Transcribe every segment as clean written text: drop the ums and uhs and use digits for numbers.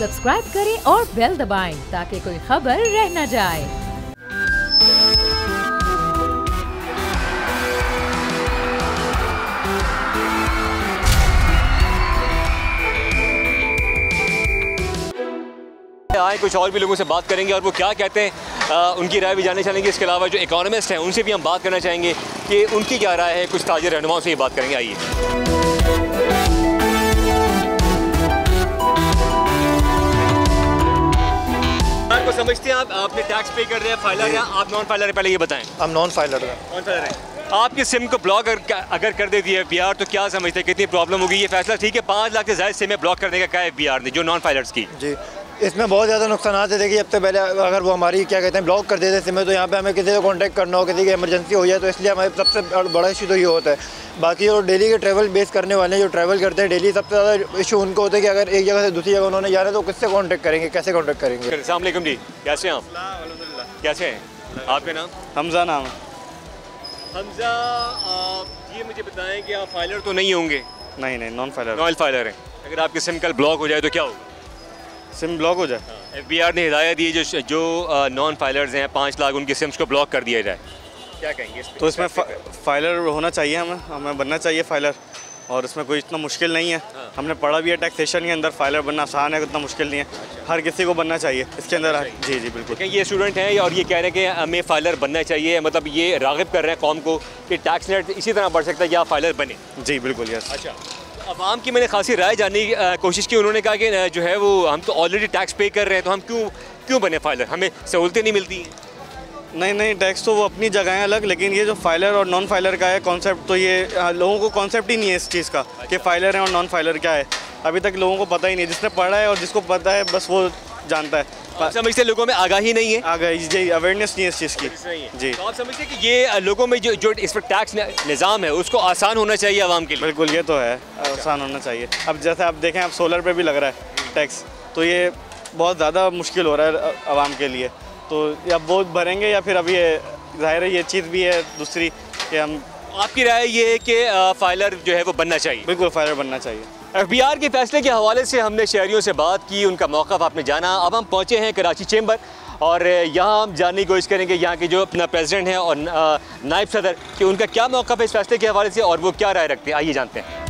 Subscribe करें और bell दबाएं ताकि कोई खबर रह न जाए। आए कुछ और भी लोगों से बात करेंगे और वो क्या कहते हैं उनकी राय भी जानने चलेंगे। इसके अलावा जो इकोनॉमिस्ट हैं उनसे भी हम बात करना चाहेंगे कि उनकी क्या राय है। कुछ ताजिर रहनुमाओं से ये बात करेंगे। आइए, आपको समझते हैं आपने टैक्स पे कर रहे हैं, फाइलर या आप नॉन फाइलर है? पहले ये बताएं। हम नॉन फाइलर हैं। नॉन फाइलर है। आपकी सिम को ब्लॉक अगर कर देती है FBR तो क्या समझते हैं कितनी प्रॉब्लम होगी? ये फैसला ठीक है, 5 लाख से ज़्यादा सिमें ब्लॉक करने का कहा है FBR ने जो नॉन फाइलर्स की। जी, इसमें बहुत ज़्यादा नुकसान है। देखिए, अब तो पहले अगर वो हमारी क्या कहते हैं ब्लॉक कर देते सिमें, तो यहाँ पे हमें किसी को कॉन्टैक्ट करना हो, किसी की इमरजेंसी हो जाए, तो इसलिए हमारे सबसे बड़ा इशू तो ये होता है। बाकी जो डेली के ट्रैवल बेस करने वाले हैं, जो ट्रैवल करते हैं डेली, सबसे ज़्यादा इशू उनको होता है कि अगर एक जगह से दूसरी जगह उन्होंने जाना है तो किससे कॉन्टैक्ट करेंगे, कैसे कॉन्टैक्ट करेंगे। अस्सलाम वालेकुम जी, कैसे हैं आप? कैसे हैं? आपका नाम? हमजा नाम है। हमजा, ये मुझे बताएं कि आप फाइलर तो नहीं होंगे? नहीं, नॉन फाइलर। नॉन फाइलर हैं। अगर आपकी सिम कल ब्लॉक हो जाए तो क्या होगा? सिम ब्लॉक हो जाए? FBR ने हिदायत दी जो नॉन फाइलर्स हैं 5 लाख उनकी सिम्स को ब्लॉक कर दिया जाए। क्या कहेंगे? तो इसमें फाइलर होना चाहिए, हमें बनना चाहिए फाइलर, और इसमें कोई इतना मुश्किल नहीं है। हमने पढ़ा भी है टैक्सेशन के अंदर, फाइलर बनना आसान है, इतना मुश्किल नहीं है। हर किसी को बनना चाहिए इसके अंदर। जी बिल्कुल। ये स्टूडेंट हैं और ये कह रहे हैं कि हमें फाइलर बनना चाहिए, मतलब ये राग़िब कर रहे हैं कौम को कि टैक्स नेट इसी तरह बढ़ सकता है कि आप फाइलर बने। जी बिल्कुल, यस। अच्छा, अवाम की मैंने खासी राय जानने की कोशिश की। उन्होंने कहा कि जो है वो हम तो ऑलरेडी टैक्स पे कर रहे हैं, तो हम क्यों बने फाइलर, हमें सहूलतें नहीं मिलती। नहीं, टैक्स तो वो अपनी जगह है अलग, लेकिन ये जो फाइलर और नॉन फाइलर का है कॉन्सेप्ट, तो ये लोगों को कॉन्सेप्ट ही नहीं है इस चीज़ का कि फाइलर है और नॉन फाइलर क्या है। अभी तक लोगों को पता ही नहीं, जिसने पढ़ा है और जिसको पता है बस वो जानता है। आप समझते लोगों में आगाही नहीं है? जी, अवेयरनेस नहीं है इस चीज़ की। जी, तो आप समझते कि ये लोगों में जो इस पर टैक्स निज़ाम है उसको आसान होना चाहिए आवाम के लिए? बिल्कुल, ये तो है, आसान होना चाहिए। अब जैसे आप देखें, अब सोलर पे भी लग रहा है टैक्स, तो ये बहुत ज़्यादा मुश्किल हो रहा है आवाम के लिए। तो या वो भरेंगे या फिर अभी ज़ाहिर है ये चीज़ भी है दूसरी कि हम। आपकी राय ये है कि फाइलर जो है वो बनना चाहिए? बिल्कुल, फाइलर बनना चाहिए। FBR के फैसले के हवाले से हमने शहरियों से बात की, उनका मौक़िफ़ आपने जाना। अब हम पहुँचे हैं कराची चैम्बर और यहाँ हम जानने की कोशिश करेंगे यहाँ के जो अपना प्रेसिडेंट हैं और नायब सदर कि उनका क्या मौक़िफ़ है इस फैसले के हवाले से और वो क्या राय रखते हैं। आइए जानते हैं।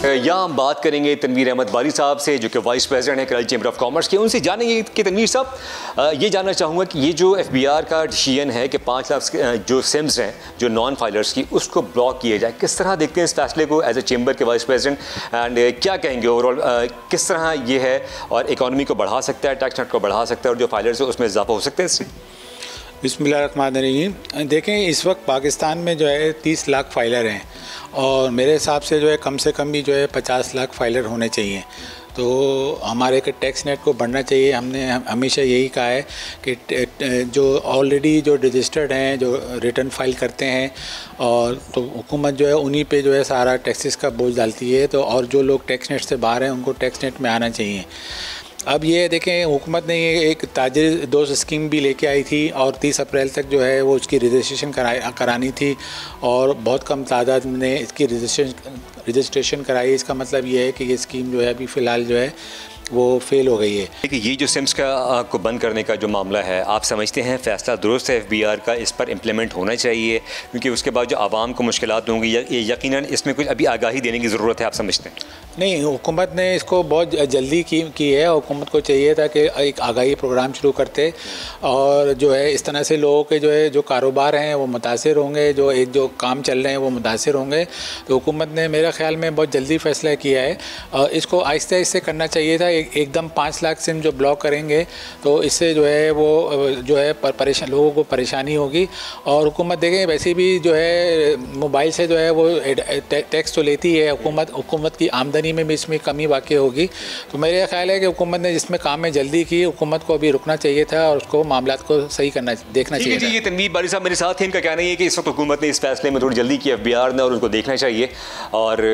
यहाँ हम बात करेंगे तनवीर अहमद बारी साहब से जो कि वाइस प्रेसिडेंट है कराची चैम्बर ऑफ कॉमर्स के। उनसे जानेंगे कि तनवीर साहब, ये जानना चाहूँगा कि ये जो FBR का डिसीजन है कि 5 लाख जो सिम्स हैं जो नॉन फाइलर्स की उसको ब्लॉक किए जाए, किस तरह देखते हैं इस फैसले को एज ए चैम्बर के वाइस प्रेसिडेंट, एंड क्या कहेंगे ओवरऑल किस तरह ये है और इकॉनमी को बढ़ा सकता है, टैक्स नेट को बढ़ा सकता है और जो फाइलर्स है उसमें इजाफा हो सकता है इससे? बिस्मिल्लाहिर्रहमानिर्रहीम। देखें, इस वक्त पाकिस्तान में जो है 30 लाख फाइलर हैं और मेरे हिसाब से जो है कम से कम भी जो है 50 लाख फाइलर होने चाहिए। तो हमारे के टैक्स नेट को बढ़ना चाहिए। हमने हमेशा यही कहा है कि जो ऑलरेडी जो रजिस्टर्ड हैं, जो रिटर्न फाइल करते हैं, और तो हुकूमत जो है उन्हीं पे जो है सारा टैक्सेस का बोझ डालती है, तो और जो लोग टैक्स नेट से बाहर हैं उनको टैक्स नेट में आना चाहिए। अब ये देखें, हुकूमत ने ये एक ताजिर दोस्त स्कीम भी लेके आई थी और 30 अप्रैल तक जो है वो उसकी रजिस्ट्रेशन करानी थी और बहुत कम तादाद ने इसकी रजिस्ट्रेशन कराई। इसका मतलब ये है कि ये स्कीम जो है अभी फ़िलहाल जो है वो फेल हो गई है। देखिए, ये जो सिम्स का को बंद करने का जो मामला है, आप समझते हैं फ़ैसला दुरुस्त है FBR का, इस पर इम्प्लीमेंट होना चाहिए? क्योंकि उसके बाद जो आवाम को मुश्किलात होंगी यकीनन इसमें कुछ अभी आगाही देने की ज़रूरत है, आप समझते हैं? नहीं, हुकूमत ने इसको बहुत जल्दी की है। हुकूमत को चाहिए था कि एक आगाही प्रोग्राम शुरू करते और जो है इस तरह से लोगों के जो है जो कारोबार हैं वो मुतासिर होंगे, जो काम चल रहे हैं वो मुतासिर होंगे। तो हुकूमत ने मेरा ख्याल में बहुत जल्दी फ़ैसला किया है और इसको आहिस्ते आहिस्ते करना चाहिए था। एकदम 5 लाख सिम जो ब्लॉक करेंगे तो इससे जो है वो जो है लोगों को परेशानी होगी। और हुकूमत देखें, वैसे भी जो है मोबाइल से जो है वो टैक्स तो लेती है हुकूमत की आमदनी में भी इसमें कमी वाक़ई होगी। तो मेरा ख्याल है कि हुकूमत ने जिसमें काम में जल्दी की, हुकूमत को अभी रुकना चाहिए था और उसको मामलात को सही देखना चाहिए था। ये तनवीर बारी साहब मेरे साथ हैं, इनका कहना है कि इस वक्त हुकूमत ने इस फैसले में थोड़ी जल्दी की FBR ने और उनको देखना चाहिए और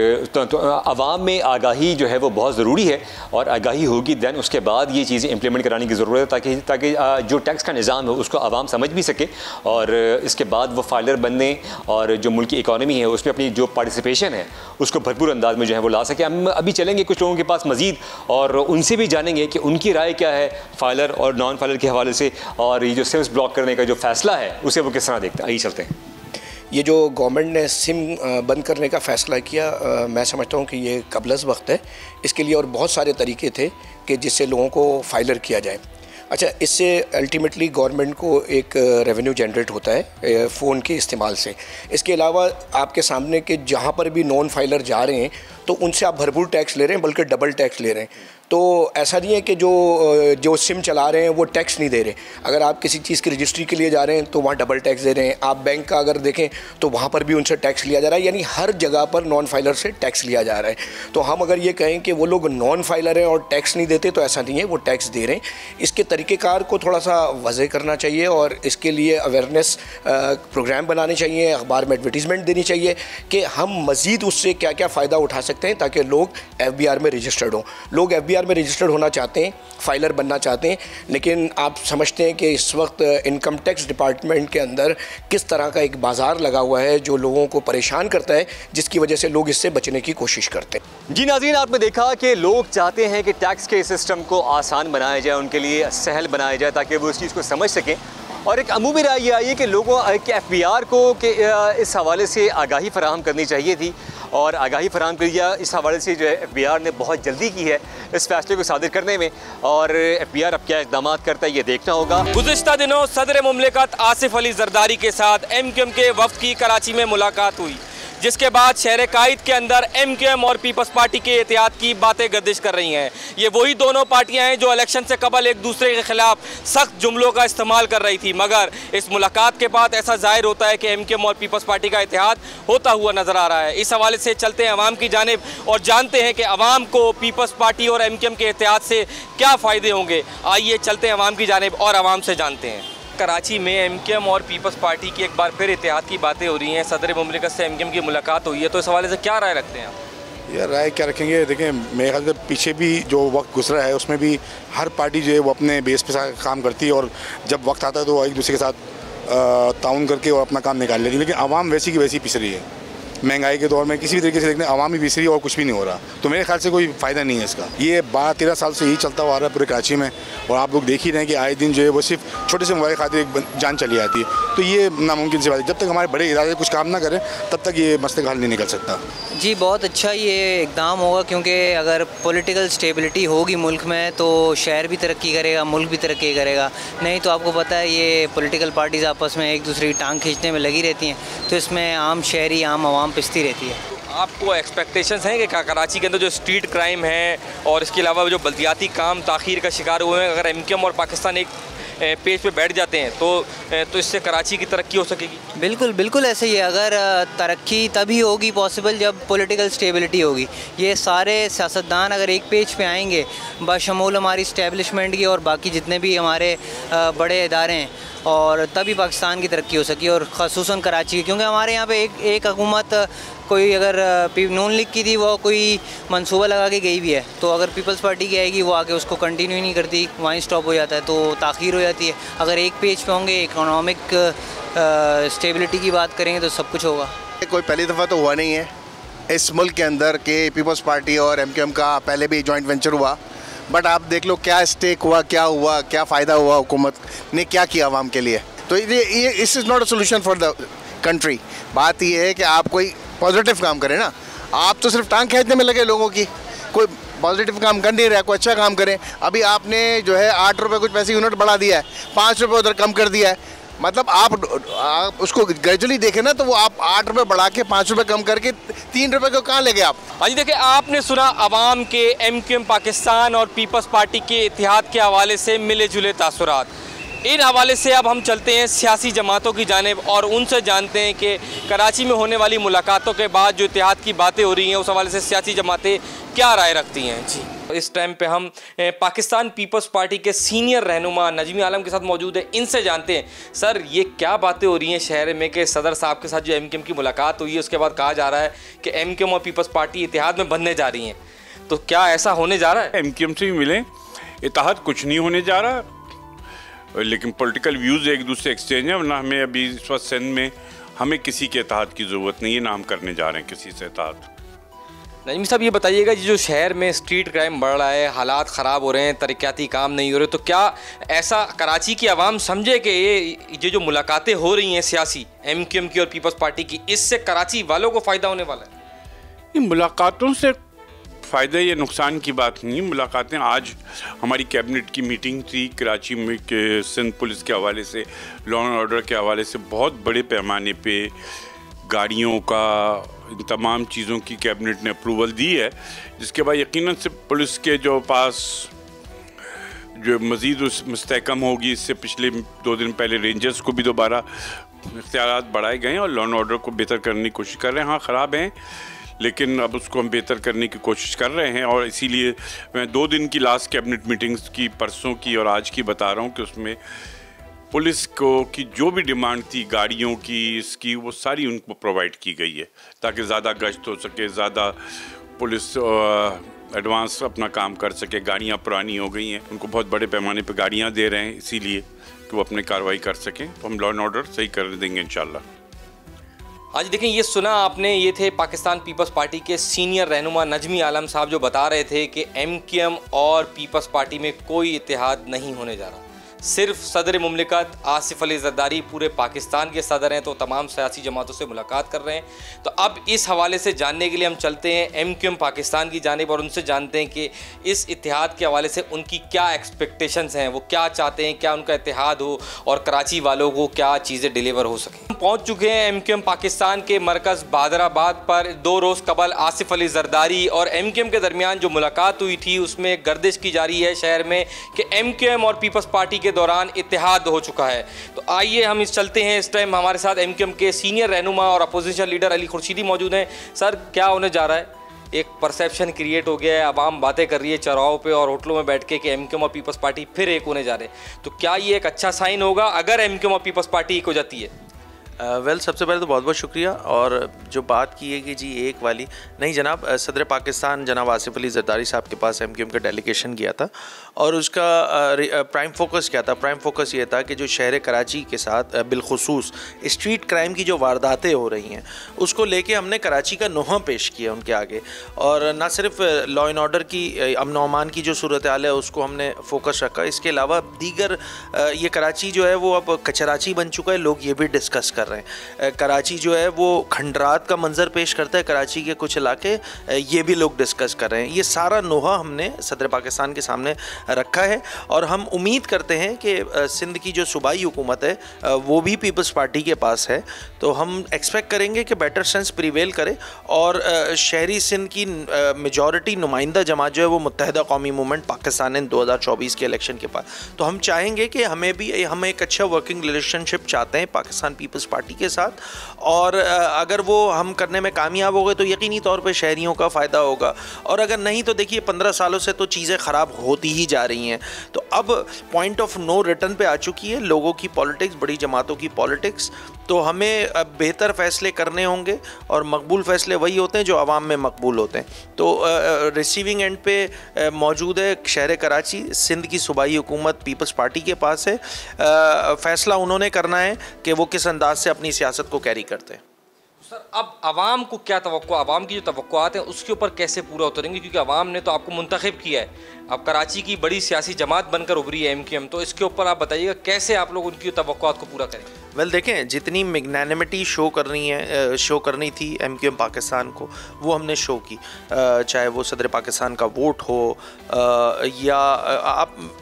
आवाम में आगाही जो है वो बहुत ज़रूरी है और आगाही आगाही होगी दैन उसके बाद ये चीज़ें इंप्लीमेंट कराने की ज़रूरत है, ताकि जो टैक्स का निज़ाम है उसको आवाम समझ भी सके और इसके बाद वो फाइलर बनने और जो मुल्क की इकॉनमी है उसमें अपनी जो पार्टिसिपेशन है उसको भरपूर अंदाज में जो है वो ला सके। हम अभी चलेंगे कुछ लोगों के पास मज़ीद और उनसे भी जानेंगे कि उनकी राय क्या है फाइलर और नॉन फाइलर के हवाले से, और ये जो सिम्स ब्लॉक करने का जो फ़ैसला है उसे वो किस तरह देखते हैं। आइए चलते हैं। ये जो गवर्नमेंट ने सिम बंद करने का फ़ैसला किया, मैं समझता हूँ कि ये कबलज़ वक्त है। इसके लिए और बहुत सारे तरीके थे कि जिससे लोगों को फाइलर किया जाए। अच्छा, इससे अल्टीमेटली गवर्नमेंट को एक रेवेन्यू जनरेट होता है फ़ोन के इस्तेमाल से। इसके अलावा आपके सामने कि जहाँ पर भी नॉन फाइलर जा रहे हैं तो उनसे आप भरपूर टैक्स ले रहे हैं, बल्कि डबल टैक्स ले रहे हैं। तो ऐसा नहीं है कि जो सिम चला रहे हैं वो टैक्स नहीं दे रहे। अगर आप किसी चीज़ की रजिस्ट्री के लिए जा रहे हैं तो वहाँ डबल टैक्स दे रहे हैं। आप बैंक का अगर देखें तो वहाँ पर भी उनसे टैक्स लिया जा रहा है, यानी हर जगह पर नॉन फाइलर से टैक्स लिया जा रहा है। तो हम अगर ये कहें कि वो लोग नॉन फाइलर हैं और टैक्स नहीं देते, तो ऐसा नहीं है, वो टैक्स दे रहे हैं। इसके तरीक़ेकार को थोड़ा सा वज़े करना चाहिए और इसके लिए अवेयरनेस प्रोग्राम बनाने चाहिए, अखबार में एडवर्टीज़मेंट देनी चाहिए कि हम मज़ीद उससे क्या क्या फ़ायदा उठा सकते हैं ताकि लोग FBR में रजिस्टर्ड हों। लोग FBR में रजिस्टर्ड होना चाहते हैं, फाइलर बनना चाहते हैं, लेकिन आप समझते हैं कि इस वक्त इनकम टैक्स डिपार्टमेंट के अंदर किस तरह का एक बाज़ार लगा हुआ है जो लोगों को परेशान करता है, जिसकी वजह से लोग इससे बचने की कोशिश करते हैं। जी नाज़रीन, आपने देखा कि लोग चाहते हैं कि टैक्स के सिस्टम को आसान बनाया जाए, उनके लिए सहल बनाया जाए ताकि वो उस चीज़ को समझ सकें। और एक अमूमी राय ये आई है कि लोगों के FBR को कि इस हवाले से आगाही फराहम करनी चाहिए थी और आगाही फराहम कर दिया। इस हवाले से जो है FBR ने बहुत जल्दी की है इस फैसले को सादिर करने में, और FBR अब क्या इक़दाम करता है ये देखना होगा। गुज़िश्ता दिनों सदर मुमलिकत आसिफ अली जरदारी के साथ MQM के वफ़द की कराची में मुलाकात हुई, जिसके बाद शहर कायद के अंदर MQM और पीपल्स पार्टी के इत्तेहाद की बातें गर्दिश कर रही हैं। ये वही दोनों पार्टियां हैं जो इलेक्शन से कबल एक दूसरे के खिलाफ सख्त जुमलों का इस्तेमाल कर रही थी, मगर इस मुलाकात के बाद ऐसा जाहिर होता है कि MQM और पीपल्स पार्टी का इत्तेहाद होता हुआ नज़र आ रहा है। इस हवाले से चलते हैं अवाम की जानिब और जानते हैं कि अवाम को पीपल्स पार्टी और MQM के इत्तेहाद से क्या फ़ायदे होंगे। आइए चलते हैं अवाम की जानिब और अवाम से जानते हैं। कराची में MQM और पीपल्स पार्टी की एक बार फिर इत्तेहाद की बातें हो रही हैं। सदर मुमलिकत से MQM की मुलाकात हुई है, तो इस हवाले से क्या राय रखते हैं आप? यार राय क्या रखेंगे, देखें मेरे ख्याल से पीछे भी जो वक्त गुजरा है उसमें भी हर पार्टी जो है वो अपने बेस पे काम करती है और जब वक्त आता है तो एक दूसरे के साथ ताउन करके और अपना काम निकाल लेती है। लेकिन आवाम वैसी की वैसी पिस रही है। महंगाई के दौर में किसी भी तरीके से देखने आवाम ही पिस रही है और कुछ भी नहीं हो रहा, तो मेरे ख्याल से कोई फ़ायदा नहीं है इसका। ये 12-13 साल से यही चलता हुआ आ रहा है पूरे कराची में, और आप लोग देख ही रहे हैं कि आए दिन जो है वो सिर्फ छोटे से मोबाइल खातिर एक जान चली आती है। तो ये नामुमकिन सी बात है, जब तक हमारे बड़े इदारे कुछ काम ना करें तब तक ये मसले का हल नहीं निकल सकता। जी बहुत अच्छा ये इक़दाम होगा, क्योंकि अगर पॉलिटिकल स्टेबिलिटी होगी मुल्क में तो शहर भी तरक्की करेगा, मुल्क भी तरक्की करेगा। नहीं तो आपको पता है ये पॉलिटिकल पार्टीज़ आपस में एक दूसरे की टांग खींचने में लगी रहती हैं, तो इसमें आम शहरी आम आवाम पिसती रहती है। आपको एक्सपेक्टेशंस हैं कि कराची के अंदर जो स्ट्रीट क्राइम है और इसके अलावा जो बल्दियाती काम ताख़ीर का शिकार हुए हैं, अगर MQM और पाकिस्तान एक पेज पे बैठ जाते हैं तो इससे कराची की तरक्की हो सकेगी? बिल्कुल बिल्कुल ऐसे ही है। अगर तरक्की तभी होगी पॉसिबल जब पॉलिटिकल स्टेबिलिटी होगी। ये सारे सियासतदान अगर एक पेज पे आएंगे, बशमूल हमारी इस्टेब्लिशमेंट की और बाकी जितने भी हमारे बड़े इदारे हैं, और तभी पाकिस्तान की तरक्की हो सकी, और ख़ुसूसन कराची की। क्योंकि हमारे यहाँ पे एक हुकूमत कोई अगर नून लीग की थी वो कोई मंसूबा लगा के गई भी है, तो अगर पीपल्स पार्टी की आएगी वो आके उसको कंटिन्यू ही नहीं करती, वहीं स्टॉप हो जाता है, तो ताख़ीर हो जाती है। अगर एक पेज पे होंगे, इकोनॉमिक स्टेबिलिटी की बात करेंगे तो सब कुछ होगा। कोई पहली दफ़ा तो हुआ नहीं है इस मुल्क के अंदर कि पीपल्स पार्टी और MQM का पहले भी जॉइंट वेंचर हुआ, बट आप देख लो क्या स्टेक हुआ, क्या फ़ायदा हुआ, हुकूमत ने क्या किया आवाम के लिए। तो ये इस is not a solution for the country. बात ये है कि आप कोई पॉजिटिव काम करें ना, आप तो सिर्फ टांग खींचने में लगे लोगों की, कोई पॉजिटिव काम कर नहीं रहा, कोई अच्छा काम करें। अभी आपने जो है 8 रुपये कुछ पैसे यूनिट बढ़ा दिया है, 5 रुपये उधर कम कर दिया है, मतलब आप उसको ग्रेजुअली देखें ना, तो वो आप 8 रुपये बढ़ा के 5 रुपये कम करके 3 रुपये को कहाँ ले गए आप? अजी देखिए, आपने सुना आवाम के MQM पाकिस्तान और पीपल्स पार्टी के इत्तेहाद के हवाले से मिले जुले तासुरात। इन हवाले से अब हम चलते हैं सियासी जमातों की जानिब और उनसे जानते हैं कि कराची में होने वाली मुलाकातों के बाद जो इत्तेहाद की बातें हो रही हैं उस हवाले से सियासी जमातें क्या राय रखती हैं। जी इस टाइम पे हम पाकिस्तान पीपल्स पार्टी के सीनियर रहनुमा नजमी आलम के साथ मौजूद है, इनसे जानते हैं सर ये क्या बातें हो रही हैं शहर में कि सदर साहब के साथ जो MQM की मुलाकात हुई है उसके बाद कहा जा रहा है कि MQM और पीपल्स पार्टी इत्तेहाद में बनने जा रही हैं, तो क्या ऐसा होने जा रहा है? MQM से भी मिले, इत्तेहाद कुछ नहीं होने जा रहा, लेकिन पॉलिटिकल व्यूज़ एक दूसरे एक्सचेंज है। वरना हमें अभी इस वक्त सिंध में हमें किसी के इत्तेहाद की ज़रूरत नहीं है, ना हम करने जा रहे हैं किसी से इत्तेहाद। नजमी साहब ये बताइएगा, जो शहर में स्ट्रीट क्राइम बढ़ रहा है, हालात ख़राब हो रहे हैं, तरक्याती काम नहीं हो रहे, तो क्या ऐसा कराची की आवाम समझे कि ये जो मुलाकातें हो रही हैं सियासी MQM की और पीपल्स पार्टी की, इससे कराची वालों को फ़ायदा होने वाला है? इन मुलाकातों से फ़ायदे या नुकसान की बात नहीं। मुलाकातें, आज हमारी कैबिनेट की मीटिंग थी कराची में के सिंध पुलिस के हवाले से, लॉ एंड ऑर्डर के हवाले से बहुत बड़े पैमाने पे गाड़ियों का, इन तमाम चीज़ों की कैबिनेट ने अप्रूवल दी है, जिसके बाद यकीनन से पुलिस के जो पास जो मज़ीद उस मुस्तहकम होगी। इससे पिछले 2 दिन पहले रेंजर्स को भी दोबारा इख्तियारात बढ़ाए गए हैं और लॉ एंड ऑर्डर को बेहतर करने की कोशिश कर रहे हैं। हाँ, ख़राब हैं, लेकिन अब उसको हम बेहतर करने की कोशिश कर रहे हैं। और इसीलिए मैं 2 दिन की लास्ट कैबिनेट मीटिंग्स की, परसों की और आज की बता रहा हूँ कि उसमें पुलिस को की जो भी डिमांड थी गाड़ियों की, इसकी, वो सारी उनको प्रोवाइड की गई है, ताकि ज़्यादा गश्त हो सके, ज़्यादा पुलिस एडवांस अपना काम कर सके। गाड़ियाँ पुरानी हो गई हैं, उनको बहुत बड़े पैमाने पे गाड़ियाँ दे रहे हैं इसीलिए कि वो अपनी कार्रवाई कर सकें। तो हम लॉ एंड ऑर्डर सही कर देंगे इंशाल्लाह। आज देखें, ये सुना आपने, ये थे पाकिस्तान पीपल्स पार्टी के सीनियर रहनुमा नजमी आलम साहब, जो बता रहे थे कि MQM और पीपल्स पार्टी में कोई इत्तेहाद नहीं होने जा रहा। सिर्फ सदर मुमलिकत आसिफ अली जरदारी पूरे पाकिस्तान के सदर हैं, तो तमाम सियासी जमातों से मुलाकात कर रहे हैं। तो अब इस हवाले से जानने के लिए हम चलते हैं MQM पाकिस्तान की जानिब और उनसे जानते हैं कि इस इत्तेहाद के हवाले से उनकी क्या एक्सपेक्टेशंस हैं, वो क्या चाहते हैं, क्या उनका इत्तेहाद हो और कराची वालों को क्या चीज़ें डिलीवर हो सकें। हम पहुँच चुके हैं MQM पाकिस्तान के मरकज़ बादराबाद पर। 2 रोज़ कबल आसिफ अली जरदारी और MQM के दरमियान जो मुलाकात हुई थी, उसमें गर्दिश की जा रही है शहर में कि MQM और पीपल्स पार्टी के दौरान इत्तेहाद हो चुका है। तो आइए हम इस चलते हैं। इस टाइम हमारे साथ MQM के सीनियर रहनुमा और अपोजिशन लीडर अली खुर्शीदी मौजूद हैं। सर, क्या होने जा रहा है? एक परसेप्शन क्रिएट हो गया है, आवाम बातें कर रही है चौराहों पे और होटलों में बैठ के कि MQM और पीपल्स पार्टी फिर एक होने जा रहे हैं। तो क्या ये एक अच्छा साइन होगा अगर MQM और पीपल्स पार्टी एक हो जाती है? सबसे पहले तो बहुत बहुत शुक्रिया। और जो बात की है कि जी एक वाली, नहीं जनाब, सदर पाकिस्तान जनाब आसिफ अली जरदारी साहब के पास MQM का डेलीगेशन गया था और उसका प्राइम फोकस क्या था? प्राइम फोकस ये था कि जो शहर कराची के साथ बिलखुसूस स्ट्रीट क्राइम की जो वारदातें हो रही हैं, उसको लेके हमने कराची का नोहा पेश किया उनके आगे। और ना सिर्फ लॉ एंड ऑर्डर की, अमन व अमान की जो सूरत हाल है उसको हमने फोकस रखा, इसके अलावा दीगर ये कराची जो है वो अब कचराची बन चुका है, लोग ये भी डिस्कस कर रहे हैं। कराची जो है वो खंडरात का मंजर पेश करता है, कराची के कुछ इलाके ये भी लोग डिस्कस कर रहे हैं। ये सारा नोहा हमने सदर पाकिस्तान के सामने रखा है और हम उम्मीद करते हैं कि सिंध की जो सूबाई हुकूमत है वो भी पीपल्स पार्टी के पास है, तो हम एक्सपेक्ट करेंगे कि बेटर सेंस प्रिवेल करे और शहरी सिंध की मेजॉरिटी नुमाइंदा जमात जो है वो मुत्तहिदा कौमी मूवमेंट पाकिस्तान इन 2024 के इलेक्शन के बाद। तो हम चाहेंगे कि हम एक अच्छा वर्किंग रिलेशनशिप चाहते हैं पाकिस्तान पीपल्स पार्टी के साथ, और अगर वो हम करने में कामयाब हो गए तो यकीनी तौर पे शहरियों का फ़ायदा होगा, और अगर नहीं तो देखिए 15 सालों से तो चीज़ें ख़राब होती ही जा रही हैं। तो अब पॉइंट ऑफ नो रिटर्न पे आ चुकी है लोगों की पॉलिटिक्स, बड़ी जमातों की पॉलिटिक्स। तो हमें अब बेहतर फ़ैसले करने होंगे और मकबूल फ़ैसले वही होते हैं जो आवाम में मकबूल होते हैं। तो रिसीविंग एंड पे मौजूद है शहर कराची, सिंध की सूबाई हुकूमत पीपल्स पार्टी के पास है। फ़ैसला उन्होंने करना है कि वो किस अंदाज से अपनी सियासत को कैरी करते हैं। सर, अब आवाम को क्या तवक्को, आवाम की जो तवक्कुआत हैं उसके ऊपर कैसे पूरा उतरेंगे? क्योंकि आवाम ने तो आपको मुंतखब किया है, अब कराची की बड़ी सियासी जमात बनकर उभरी है MQM, तो इसके ऊपर आप बताइएगा कैसे आप लोग उनकी तवक्कुआत को पूरा करेंगे? वेल देखें, जितनी मैग्नानिमिटी शो करनी थी MQM पाकिस्तान को वो हमने शो की, चाहे वो सदर पाकिस्तान का वोट हो या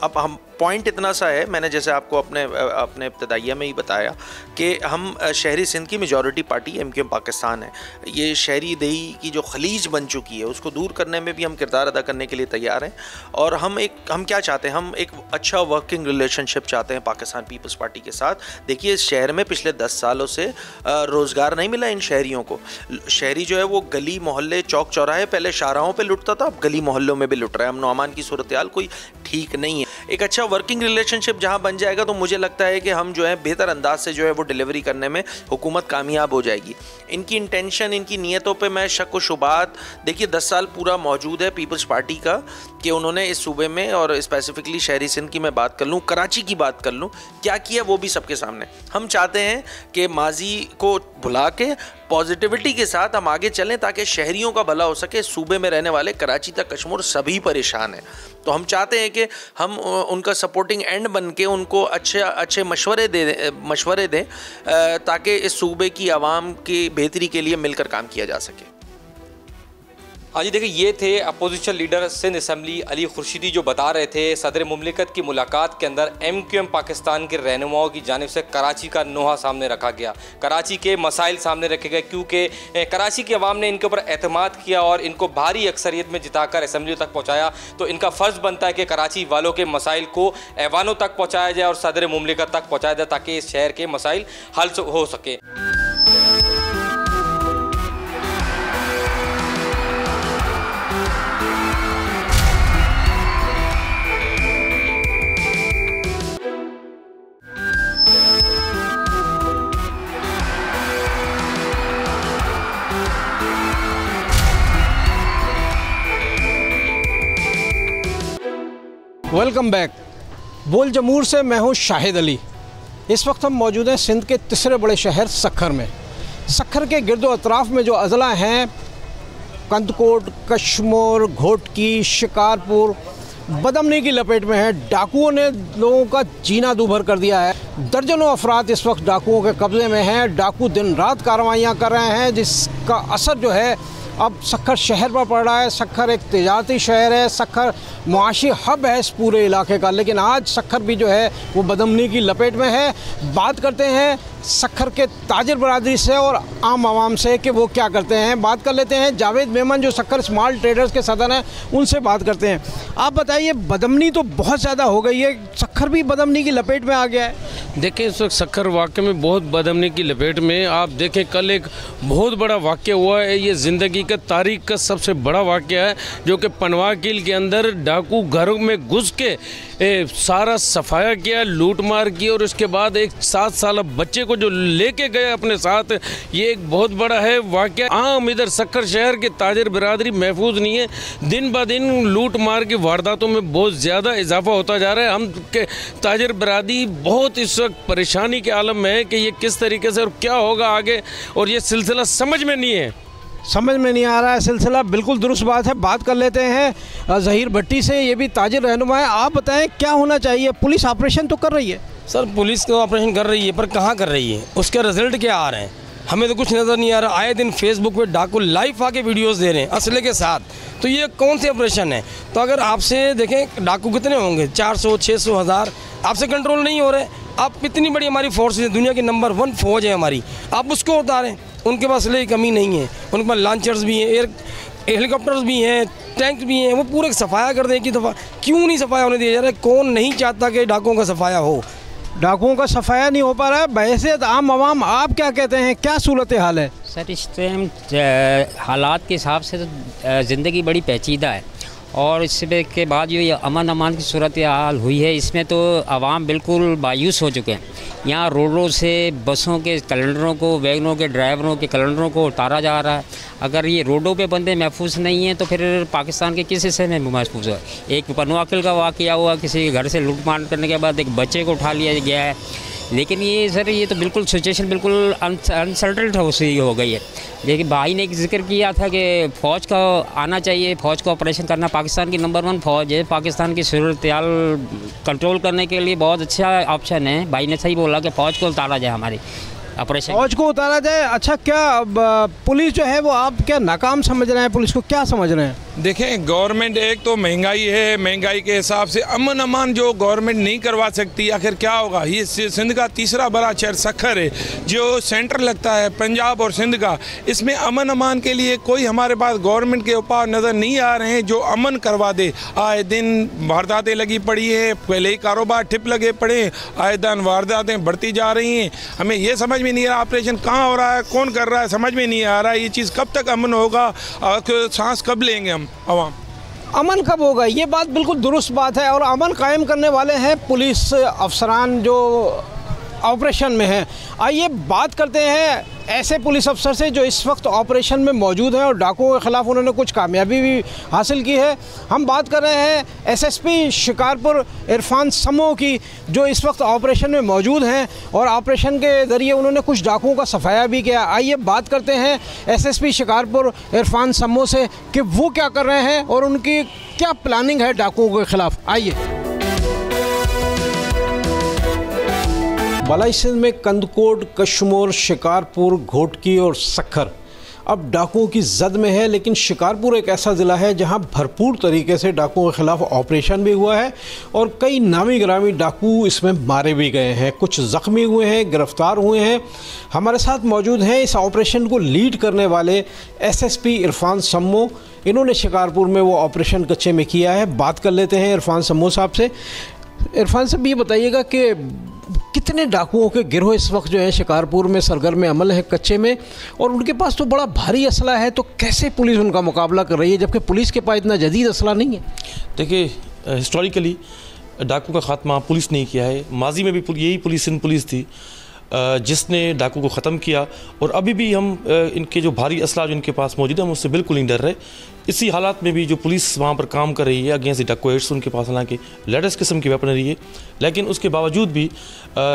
अब हम पॉइंट इतना सा है, मैंने जैसे आपको अपने इब्तदाइया में ही बताया कि हम शहरी सिंध की मेजॉरिटी पार्टी MQM पाकिस्तान है। ये शहरी देही की जो खलीज बन चुकी है उसको दूर करने में भी हम किरदार अदा करने के लिए तैयार हैं। और हम क्या चाहते हैं, हम एक अच्छा वर्किंग रिलेशनशिप चाहते हैं पाकिस्तान पीपल्स पार्टी के साथ। देखिए, शहर में पिछले 10 सालों से रोज़गार नहीं मिला इन शहरियों को। शहरी जो है वो गली मोहल्ले चौक चौराहे पहले शाहराहों पे लुटता था, अब गली मोहल्लों में भी लुट रहा है। अमन व अमान की सूरत हाल कोई ठीक नहीं है। एक अच्छा वर्किंग रिलेशनशिप जहां बन जाएगा तो मुझे लगता है कि हम जो है बेहतर अंदाज से जो है वो डिलीवरी करने में हुकूमत कामयाब हो जाएगी। इनकी इंटेंशन, इनकी नीयतों पे मैं शक व शुबात, देखिए 10 साल पूरा मौजूद है पीपल्स पार्टी का कि उन्होंने इस सूबे में और स्पेसिफिकली शहरी सिंध की मैं बात कर लूँ, कराची की बात कर लूँ, क्या किया वो भी सबके सामने। हम चाहते हैं कि माजी को भुला के पॉजिटिविटी के साथ हम आगे चलें ताकि शहरियों का भला हो सके। सूबे में रहने वाले कराची तक कश्मीर सभी परेशान हैं, तो हम चाहते हैं कि हम उनका सपोर्टिंग एंड बन के उनको अच्छे मशवरे दें ताकि इस सूबे की आवाम की बेहतरी के लिए मिलकर काम किया जा सके। हाँ जी, देखिए ये थे opposition leader Sindh assembly Ali Khurshidi जो बता रहे थे सदर मुमलिकत की मुलाकात के अंदर MQM पाकिस्तान के रहनुमाओं की जानिब से कराची का नोहा सामने रखा गया, कराची के मसाइल सामने रखे गए, क्योंकि कराची की आवाम ने इनके ऊपर एतमाद किया और इनको भारी अक्सरियत में जिताकर असम्बली तक पहुँचाया। तो इनका फ़र्ज़ बनता है कि कराची वालों के मसाइल को ऐवानों तक पहुँचाया जाए और सदर मुमलिकत तक पहुँचाया जाए ताकि इस शहर के मसाइल हल हो सके। Welcome back. बोल जमूर से मैं हूँ शाहिद अली। इस वक्त हम मौजूद हैं सिंध के तीसरे बड़े शहर सक्खर में। सक्खर के गिरदो अतराफ़ में जो अज़ला हैं कंदकोट, कश्मोर, घोटकी, शिकारपुर बदअमनी की लपेट में है। डाकुओं ने लोगों का जीना दूभर कर दिया है। दर्जनों अफराद इस वक्त डाकुओं के कब्ज़े में हैं। डाकू दिन रात कार्रवाइयाँ कर रहे हैं जिसका असर जो है अब सक्खर शहर पर पड़ रहा है। सक्खर एक तिजारती शहर है, सक्खर मुआशी हब है इस पूरे इलाके का, लेकिन आज सक्खर भी जो है वो बदअमनी की लपेट में है। बात करते हैं सक्खर के ताजिर बरादरी से और आम आवाम से कि वो क्या करते हैं। बात कर लेते हैं जावेद मेमन जो सक्खर स्मॉल ट्रेडर्स के सदर हैं, उनसे बात करते हैं। आप बताइए, बदअमनी तो बहुत ज़्यादा हो गई है, सक्खर भी बदअमनी की लपेट में आ गया है। देखें इस वक्त सक्खर वाक़ई में बहुत बदअमनी की लपेट में। आप देखें कल एक बहुत बड़ा वाक़या हुआ है, ये ज़िंदगी का तारीख का सबसे बड़ा वाक़या है जो कि पनवा किल के अंदर डाकू घरों में घुस के सारा सफाया किया, लूट मार की और उसके बाद एक 7 साल बच्चे को जो लेके गए अपने साथ। ये एक बहुत बड़ा है वाक़या। आम इधर सक्खर शहर के ताजिर बिरादरी महफूज नहीं है। दिन ब दिन लूट मार की वारदातों में बहुत ज़्यादा इजाफा होता जा रहा है। हम के ताजिर बिरादरी बहुत इस वक्त परेशानी के आलम में है कि ये किस तरीके से और क्या होगा आगे, और ये सिलसिला समझ में नहीं है, समझ में नहीं आ रहा है सिलसिला। बिल्कुल दुरुस्त बात है। बात कर लेते हैं ज़हीर भट्टी से, ये भी ताजिर रहनुमा है। आप बताएं क्या होना चाहिए। पुलिस ऑपरेशन तो कर रही है सर, पुलिस तो ऑपरेशन कर रही है, पर कहाँ कर रही है, उसके रिजल्ट क्या आ रहे हैं हमें तो कुछ नज़र नहीं आ रहा। आए दिन फेसबुक पे डाकू लाइव आके वीडियोस दे रहे हैं असले के साथ, तो ये कौन से ऑपरेशन है। तो अगर आपसे देखें डाकू कितने होंगे, 400, 600, 1000, आपसे कंट्रोल नहीं हो रहे। आप इतनी बड़ी हमारी फोर्स है, दुनिया की नंबर 1 फौज है हमारी, आप उसको उतारें। उनके पास असले की कमी नहीं है, उनके पास लॉन्चर्स भी हैं, हेलीकॉप्टर्स भी हैं, टैंक भी हैं, वो पूरे सफाया कर दें कि दफ़ा क्यों नहीं सफाया होने दिया जा रहा है। कौन नहीं चाहता कि डाकुओं का सफाया हो। डाकुओं का सफाया नहीं हो पा रहा है। बहैसियत आम आवाम आप क्या कहते हैं, क्या सूरत हाल है। सर इस टाइम हालात के हिसाब से तो ज़िंदगी बड़ी पेचीदा है, और इसके के बाद जो ये अमन अमान की सूरत हाल हुई है इसमें तो आवाम बिल्कुल मायूस हो चुके हैं। यहाँ रोडों से बसों के कैलेंडरों को, वैगनों के ड्राइवरों के कैलेंडरों को उतारा जा रहा है। अगर ये रोडों पे बंदे महफूज नहीं हैं तो फिर पाकिस्तान के किस हिस्से में महफूज है। एक पनवाकिल का वाक़या हुआ, किसी के घर से लूटमार करने के बाद एक बच्चे को उठा लिया गया है। लेकिन ये सर ये तो बिल्कुल सिचुएशन बिल्कुल अनसर्टेड हो गई है। लेकिन भाई ने एक जिक्र किया था कि फ़ौज का आना चाहिए, फ़ौज का ऑपरेशन करना। पाकिस्तान की नंबर 1 फ़ौज है, पाकिस्तान की सूरत-ए-हाल कंट्रोल करने के लिए बहुत अच्छा ऑप्शन है। भाई ने सही बोला कि फ़ौज को उतारा जाए, हमारी ऑपरेशन फ़ौज को उतारा जाए। अच्छा, क्या पुलिस जो है वो आप क्या नाकाम समझ रहे हैं, पुलिस को क्या समझ रहे हैं। देखें गवर्नमेंट एक तो महंगाई है, महंगाई के हिसाब से अमन अमान जो गवर्नमेंट नहीं करवा सकती, आखिर क्या होगा। ये सिंध का तीसरा बड़ा शहर सक्खर है जो सेंटर लगता है पंजाब और सिंध का। इसमें अमन अमान के लिए कोई हमारे पास गवर्नमेंट के उपाय नज़र नहीं आ रहे हैं जो अमन करवा दे। आए दिन वारदातें लगी पड़ी है, पहले ही कारोबार ठिप लगे पड़े, आए दिन वारदातें बढ़ती जा रही हैं। हमें ये समझ में नहीं आ रहा ऑपरेशन कहाँ हो रहा है, कौन कर रहा है, समझ में नहीं आ रहा है। ये चीज़ कब तक अमन होगा, सांस कब लेंगे हम आवाम, अमन कब होगा। ये बात बिल्कुल दुरुस्त बात है। और अमन कायम करने वाले हैं पुलिस अफसरान जो ऑपरेशन में हैं। आइए बात करते हैं ऐसे पुलिस अफसर से जो इस वक्त ऑपरेशन में मौजूद हैं और डाकुओं के ख़िलाफ़ उन्होंने कुछ कामयाबी भी हासिल की है। हम बात कर रहे हैं एसएसपी शिकारपुर इरफान समो की, जो इस वक्त ऑपरेशन में मौजूद हैं और ऑपरेशन के ज़रिए उन्होंने कुछ डाकुओं का सफाया भी किया। आइए बात करते हैं एसएसपी शिकारपुर इरफान समो से कि वो क्या कर रहे हैं और उनकी क्या प्लानिंग है डाकुओं के ख़िलाफ़। आइए। बालाई सिंध में कंदकोट, कशमोर, शिकारपुर, घोटकी और सक्खर अब डाकुओं की जद में है, लेकिन शिकारपुर एक ऐसा ज़िला है जहां भरपूर तरीके से डाकुओं के ख़िलाफ़ ऑपरेशन भी हुआ है और कई नामी गिरामी डाकू इसमें मारे भी गए हैं, कुछ ज़ख्मी हुए हैं, गिरफ़्तार हुए हैं। हमारे साथ मौजूद हैं इस ऑपरेशन को लीड करने वाले एसएसपी इरफान समो। इन्होंने शिकारपुर में वो ऑपरेशन कच्चे में किया है। बात कर लेते हैं इरफान समो साहब से। इरफान साहब, ये बताइएगा कि कितने डाकुओं के गिरोह इस वक्त जो है शिकारपुर में सरगर्म अमल है कच्चे में, और उनके पास तो बड़ा भारी असला है, तो कैसे पुलिस उनका मुकाबला कर रही है जबकि पुलिस के पास इतना जदीद असला नहीं है? देखिए, हिस्टोरिकली डाकू का ख़ात्मा पुलिस नहीं किया है। माजी में भी यही पुलिस सिंध पुलिस थी जिसने डाकू को ख़त्म किया, और अभी भी हम इनके जो भारी असला जो इनके पास मौजूद है हम उससे बिल्कुल नहीं डर रहे। इसी हालात में भी जो पुलिस वहाँ पर काम कर रही है अगेंस्ट डाकोइट्स, उनके पास हालांकि लेटेस्ट किस्म की वेपनरी है, लेकिन उसके बावजूद भी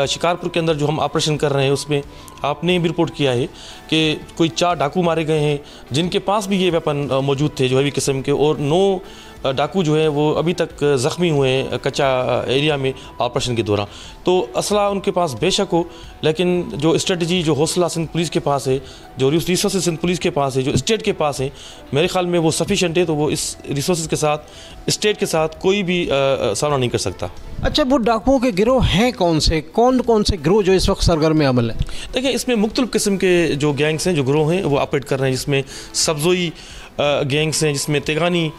शिकारपुर के अंदर जो हम ऑपरेशन कर रहे हैं उसमें आपने भी रिपोर्ट किया है कि कोई 4 डाकू मारे गए हैं जिनके पास भी ये वेपन मौजूद थे जो हैवी किस्म के, और 9 डाकू जो है वो अभी तक ज़ख्मी हुए हैं कच्चा एरिया में ऑपरेशन के दौरान। तो असला उनके पास बेशक हो, लेकिन जो स्ट्रेटजी, जो हौसला सिंध पुलिस के पास है, जो रिसोर्सेज सिंध पुलिस के पास है, जो स्टेट के पास है, मेरे ख्याल में वो सफिशेंट है। तो वो इस रिसोर्सेज के साथ, स्टेट के साथ कोई भी सामना नहीं कर सकता। अच्छा, वो डाकुओं के गिरोह हैं कौन से, कौन कौन से गिरोह जो इस वक्त सरगर्म अमल है? देखिए, इसमें मुख्तलिफ किस्म के जो गैंग्स हैं, जो गिरोह हैं वो ऑपरेट कर रहे हैं, जिसमें सब्ज़ोई गैंग्स हैं, जिसमें तेगानी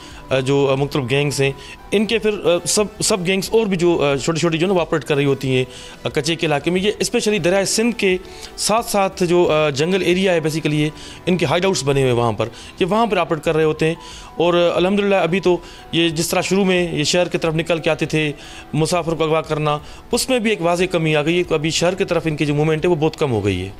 जो मुख्तलिफ गैंग्स हैं, इनके फिर सब गैंग्स और भी जो छोटी छोटी जो ना वो ऑपरेट कर रही होती हैं कच्चे के इलाके में। ये स्पेशली दरियाए सिंध के साथ साथ जो जंगल एरिया है बेसिकली ये इनके हाइड आउट्स बने हुए वहाँ पर, ये वहाँ पर ऑपरेट कर रहे होते हैं। और अल्हम्दुलिल्लाह अभी तो ये जिस तरह शुरू में ये शहर की तरफ निकल के आते थे मुसाफिर को अगवा करना, उसमें भी एक वाज़ेह कमी आ गई है। अभी शहर की तरफ इनकी जो मूवमेंट है वो बहुत कम हो गई है।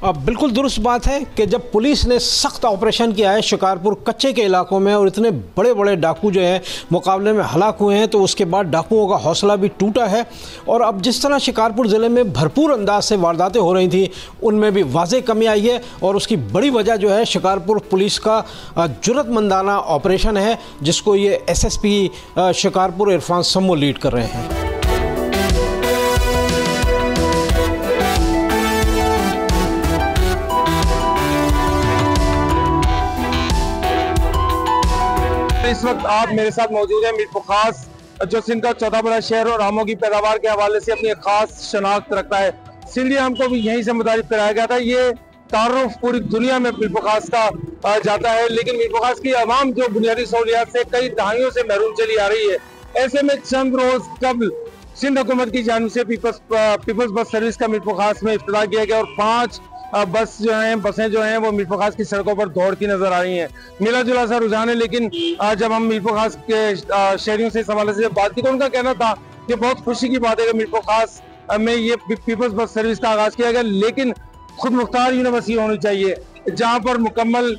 अब बिल्कुल दुरुस्त बात है कि जब पुलिस ने सख्त ऑपरेशन किया है शिकारपुर कच्चे के इलाकों में और इतने बड़े बड़े डाकू जो हैं मुकाबले में हलाक हुए हैं, तो उसके बाद डाकुओं का हौसला भी टूटा है। और अब जिस तरह शिकारपुर ज़िले में भरपूर अंदाज से वारदातें हो रही थी उनमें भी वाज़ेह कमी आई है, और उसकी बड़ी वजह जो है शिकारपुर पुलिस का जुर्रतमंदाना ऑपरेशन है, जिसको ये एसएसपी शिकारपुर इरफान समो लीड कर रहे हैं। इस वक्त आप मेरे साथ मौजूद हैं मीरपुर खास, जो सिंध का चौथा बड़ा शहर और आमों की पैदावार के हवाले से अपनी खास शनाख्त रखता है। इसलिए हमको भी यहीं से मुतारिफ कराया गया था। ये तारुफ पूरी दुनिया में मीरपुर खास का जाता है, लेकिन मीरपुर खास की आवाम जो बुनियादी सहूलियात से कई दहाइयों से महरूम चली आ रही है। ऐसे में चंद रोज कबल सिंध हुकूमत की जानिब से पीपल्स बस सर्विस का मीरपुर खास में इफ्तिताह किया गया और 5 बसें जो हैं वो मीरपुर खास की सड़कों पर दौड़ती नजर आ रही हैं। मिला जुला सा रुझान है, लेकिन जब हम मीरपुर खास के शहरियों से इस हवाले से बात की तो उनका कहना था कि बहुत खुशी की बात है कि मीरपुर खास में ये पीपल्स बस सर्विस का आगाज किया गया, लेकिन खुद मुख्तार यूनिवर्सिटी होनी चाहिए जहाँ पर मुकम्मल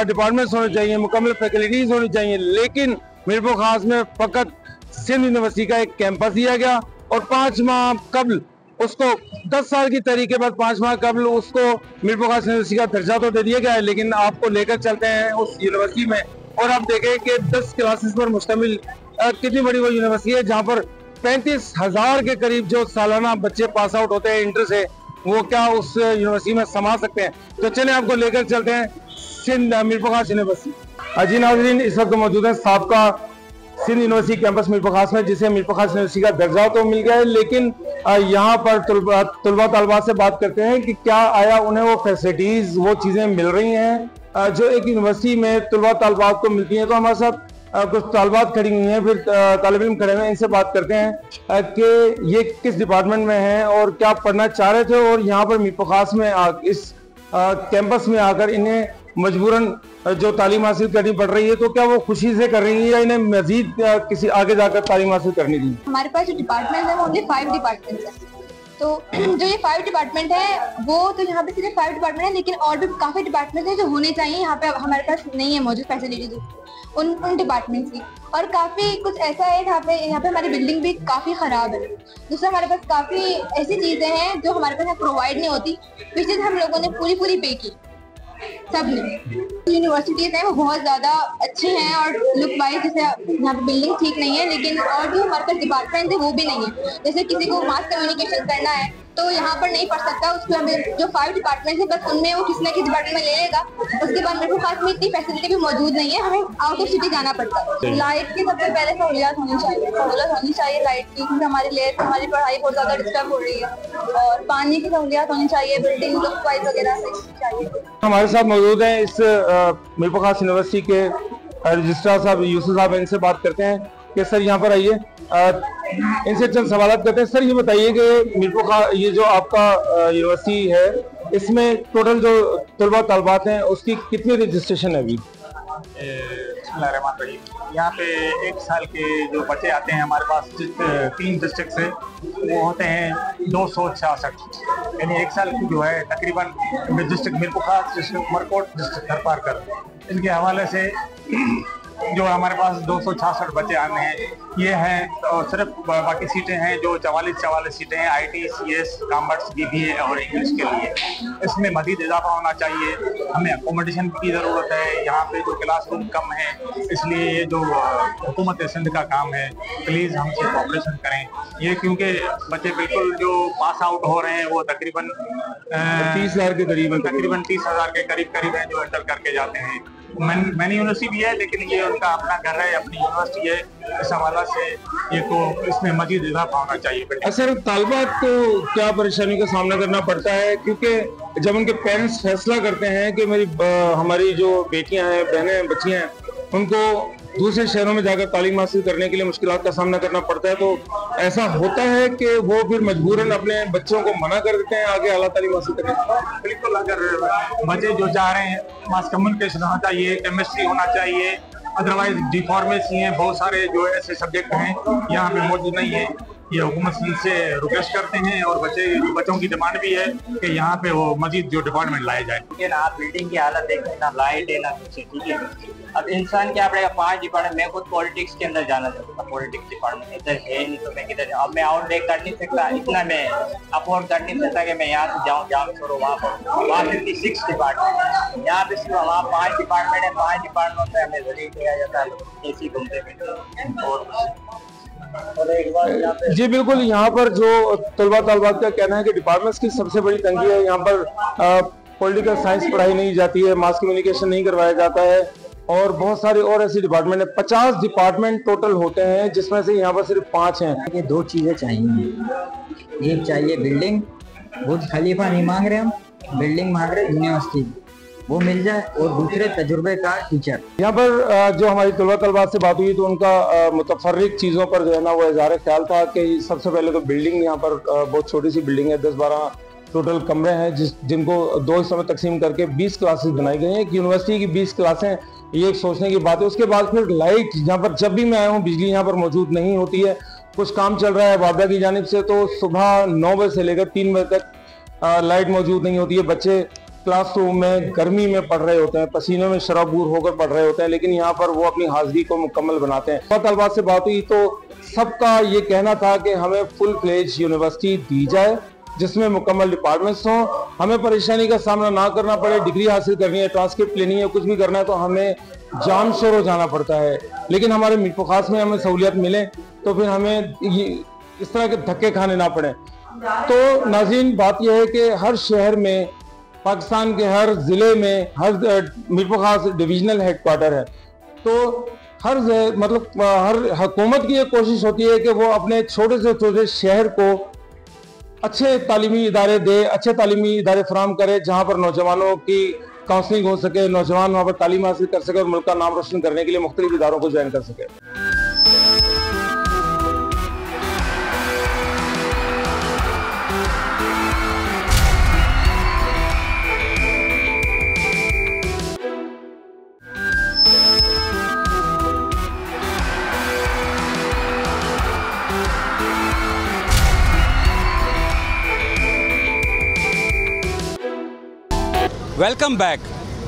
डिपार्टमेंट्स होने चाहिए, मुकम्मल फैकल्टीज होनी चाहिए। लेकिन मीरपुर खास में फ़कत सिंध यूनिवर्सिटी का एक कैंपस दिया गया और 5 माह कबल उसको 10 साल की तहरीक के बाद 5 माह कबल उसको मीरपुर खास यूनिवर्सिटी का दर्जा तो दे दिया गया है, लेकिन आपको लेकर चलते हैं उस यूनिवर्सिटी में और आप देखें कि 10 क्लासेस पर मुश्तमिल कितनी बड़ी वो यूनिवर्सिटी है जहाँ पर 35,000 के करीब जो सालाना बच्चे पास आउट होते हैं इंटर से, वो क्या उस यूनिवर्सिटी में समा सकते हैं? तो चले आपको लेकर चलते हैं सिंध मीरपुर खास यूनिवर्सिटी। जी नाज़रीन, इस वक्त मौजूद है साबका सिंध यूनिवर्सिटी कैंपस मीरपुर खास में, जिसे मीरपुर खास यूनिवर्सिटी का दर्जा तो मिल गया है, लेकिन यहाँ पर तलबा तलबात से बात करते हैं कि क्या आया उन्हें वो फैसिलिटीज, वो चीज़ें मिल रही हैं जो एक यूनिवर्सिटी में तलबा तलबात को मिलती हैं। तो हमारे साथ कुछ तालबात खड़ी हुई हैं, फिर तालिब इल्म खड़े हुए हैं, इनसे बात करते हैं कि ये किस डिपार्टमेंट में हैं और क्या पढ़ना चाह रहे थे और यहाँ पर मीरपुर खास में इस कैंपस में आकर इन्हें मजबूरन जो तालीम हासिल करनी पड़ रही है, तो क्या वो खुशी से कर रही है या इन्हें मजीद किसी आगे जाकर तालीम हासिल करनी थी? हमारे पास जो डिपार्टमेंट है वो ओनली 5 डिपार्टमेंट्स है, तो जो ये 5 डिपार्टमेंट है वो तो यहाँ पे सिर्फ 5 डिपार्टमेंट है, लेकिन और भी काफ़ी डिपार्टमेंट है जो होने चाहिए यहाँ पे, हमारे पास नहीं है मौजूद फैसिलिटीज उन डिपार्टमेंट्स की। और काफ़ी कुछ ऐसा है यहाँ पे हमारी बिल्डिंग भी काफ़ी ख़राब है। दूसरा हमारे पास काफ़ी ऐसी चीज़ें हैं जो हमारे पास प्रोवाइड नहीं होती, विच चीज़ हम लोगों ने पूरी पे की सबने। यूनिवर्सिटीज़ हैं वो बहुत ज़्यादा अच्छी हैं और लुक वाइज जैसे यहाँ पे बिल्डिंग ठीक नहीं है, लेकिन और जो हमारे पास डिपार्टमेंट है वो भी नहीं है। जैसे किसी को मास कम्युनिकेशन करना है तो यहाँ पर नहीं पढ़ सकता, उसको हमें जो 5 डिपार्टमेंट है बस उनमें वो किसी न किसी डिपार्टमेंट में ले लेगा। उसके बाद मेरे पास में इतनी फैसिलिटी भी मौजूद नहीं है, हमें आउट ऑफ सिटी जाना पड़ता है। लाइट की सबसे पहले सहूलियत होनी चाहिए लाइट की, क्योंकि हमारी पढ़ाई बहुत ज़्यादा डिस्टर्ब हो रही है। और पानी की सहूलियत होनी चाहिए, बिल्डिंग लुक वाइज वगैरह चाहिए। हमारे साथ मौजूद हैं इस मीर खास यूनिवर्सिटी के रजिस्ट्रार साहब यूसुफ साहब, इनसे बात करते हैं कि सर यहाँ पर आइए, इनसे चंद सवाल करते हैं। सर ये बताइए कि मीर खास ये जो आपका यूनिवर्सिटी है इसमें टोटल जो तलबा तलबात हैं उसकी कितनी रजिस्ट्रेशन है अभी? यहाँ पे 1 साल के जो बच्चे आते हैं हमारे पास 3 डिस्ट्रिक्ट से, वो होते हैं 266, यानी 1 साल की जो है तकरीबन डिस्ट्रिक्ट मीर खास, डिस्ट्रिक्ट उमरकोट, डिस्ट्रिक्ट थरपारकर, इनके हवाले से जो हमारे पास 266 बच्चे आने हैं ये हैं। और सिर्फ बाकी सीटें हैं जो 44 सीटें हैं IT, CS, कॉमर्स, BBA और इंग्लिश के लिए। इसमें मज़ीद इजाफा होना चाहिए। हमें अकोमोडेशन की ज़रूरत है, यहाँ पे जो क्लासरूम कम है, इसलिए ये जो हुकूमत सिंध का काम है प्लीज़ हमसे कोऑपरेशन करें। ये क्योंकि बच्चे बिल्कुल जो पास आउट हो रहे हैं वो तकरीबन 30,000 के करीब, तकरीबन 30,000 के करीब हैं जो इंटर करके जाते हैं। मैंने यूनिवर्सिटी भी है, लेकिन ये उनका अपना घर है, अपनी यूनिवर्सिटी है, इस हवाला से ये तो इसमें मजीद इजाफा होना चाहिए। सर तालिबात को क्या परेशानी का सामना करना पड़ता है, क्योंकि जब उनके पेरेंट्स फैसला करते हैं कि हमारी जो बेटियां हैं, बहनें, बच्चियां हैं, उनको दूसरे शहरों में जाकर तालीम हासिल करने के लिए मुश्किलात का सामना करना पड़ता है, तो ऐसा होता है कि वो फिर मजबूरन अपने बच्चों को मना कर देते हैं आगे आला तालीम हासिल करने? बिल्कुल, अगर बच्चे जो चाह रहे हैं मास कम्युनिकेशन होना चाहिए, केमिस्ट्री होना चाहिए, अदरवाइज डिफॉर्मेसी हैं, बहुत सारे जो ऐसे सब्जेक्ट हैं यहाँ पे मौजूद नहीं है। ये हुकूमत से रिक्वेस्ट करते हैं और बच्चों की डिमांड भी है कि यहाँ पे वो मजीद जो डिपार्टमेंट लाए जाए। लेकिन आप बिल्डिंग की हालत देखें, ना लाइट है ना कुछ है, ठीक है। अब इंसान क्या पड़ेगा, 5 डिपार्टमेंट, मैं खुद पॉलिटिक्स के अंदर जाना चाहता था, पॉलिटिक्स डिपार्टमेंट इधर है नहीं तो मैं किधर, अब मैं आउट कर नहीं सकता, इतना मैं अफोर्ड कर नहीं सकता कि मैं यहाँ से जाऊँ, जहाँ छोड़ो वहाँ 56 डिपार्टमेंट, यहाँ पे सिर्फ वहाँ 5 डिपार्टमेंट है। 5 डिपार्टमेंट में हमें जरिए किया जाता है, ऐसी घूमते फिरते और जी बिल्कुल। यहाँ पर जो तलबात का कहना है कि डिपार्टमेंट्स की सबसे बड़ी तंगी है, यहाँ पर पॉलिटिकल साइंस पढ़ाई नहीं जाती है, मास कम्युनिकेशन नहीं करवाया जाता है, और बहुत सारे और ऐसे डिपार्टमेंट है। 50 डिपार्टमेंट टोटल होते हैं, जिसमें से यहाँ पर सिर्फ 5 हैं। ये 2 चीज़ें चाहिए, एक चाहिए बिल्डिंग, बुर्ज खलीफा नहीं मांग रहे हम, बिल्डिंग मांग रहे यूनिवर्सिटी, वो मिल जाए, और दूसरे तजुर्बेकार टीचर। यहाँ पर जो हमारी तलबात से बात हुई तो उनका मुतफर्रिक चीज़ों पर जो है ना वो इज़हार ख्याल था कि सबसे पहले तो बिल्डिंग, यहाँ पर बहुत छोटी सी बिल्डिंग है, 10-12 टोटल कमरे हैं जिनको 2 हिस्सों में तकसीम करके 20 क्लासेस बनाई गई हैं। एक यूनिवर्सिटी की 20 क्लासें, ये एक सोचने की बात है। उसके बाद फिर लाइट, यहाँ पर जब भी मैं आया हूँ बिजली यहाँ पर मौजूद नहीं होती है। कुछ काम चल रहा है वाबड़ा की जानिब से तो सुबह 9 बजे से लेकर 3 बजे तक लाइट मौजूद नहीं होती है। बच्चे क्लासरूम में गर्मी में पढ़ रहे होते हैं, पसीनों में शराबूर होकर पढ़ रहे होते हैं, लेकिन यहाँ पर वो अपनी हाजिरी को मुकम्मल बनाते हैं। तलबात से बात हुई तो सबका ये कहना था कि हमें फुल फ्लेज यूनिवर्सिटी दी जाए जिसमें मुकम्मल डिपार्टमेंट्स हों, हमें परेशानी का सामना ना करना पड़े। डिग्री हासिल करनी है, ट्रांसक्रिप्ट लेनी है, कुछ भी करना है तो हमें जाम शोरो जाना पड़ता है, लेकिन हमारे मीर खास में हमें सहूलियत मिले तो फिर हमें इस तरह के धक्के खाने ना पड़े। तो नाज़रीन, बात यह है कि हर शहर में, पाकिस्तान के हर ज़िले में, हर मीर खास डिविजनल हेडक्वार्टर है, तो हर हुकूमत की ये कोशिश होती है कि वो अपने छोटे से छोटे शहर को अच्छे तालीमी इदारे दे, अच्छे तालीमी इदारे फराम करे जहाँ पर नौजवानों की काउंसलिंग हो सके, नौजवान वहाँ पर तालीम हासिल कर सके और मुल्क का नाम रोशन करने के लिए मुख्तलिफ इदारों को ज्वाइन कर सके। Welcome back.